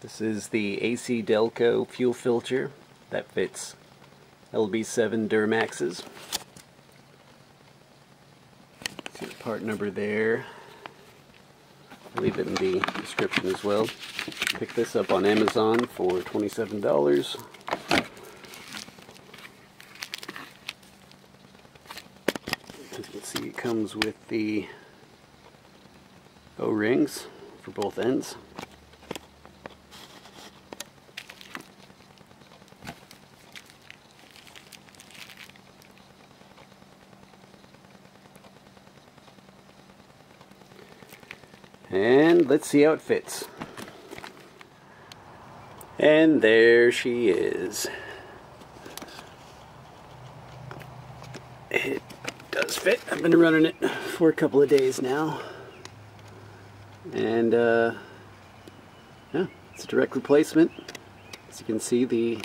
This is the ACDelco fuel filter that fits LB7 Duramaxes. See the part number there. I'll leave it in the description as well. Picked this up on Amazon for $27. As you can see, it comes with the O-rings for both ends. And let's see how it fits. And there she is. It does fit. I've been running it for a couple of days now. And yeah, it's a direct replacement. As you can see, the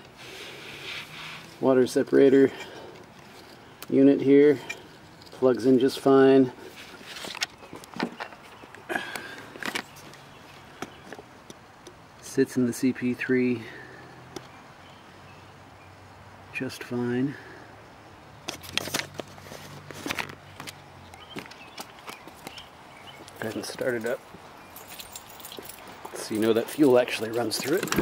water separator unit here plugs in just fine. Sits in the CP3 just fine. Go ahead and start it up so you know that fuel actually runs through it.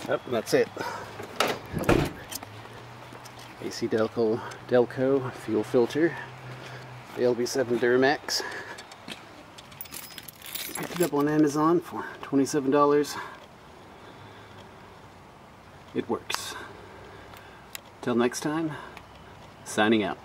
Yep, that's it. ACDelco fuel filter, the LB7 Duramax. Picked it up on Amazon for $27. It works. Till next time, signing out.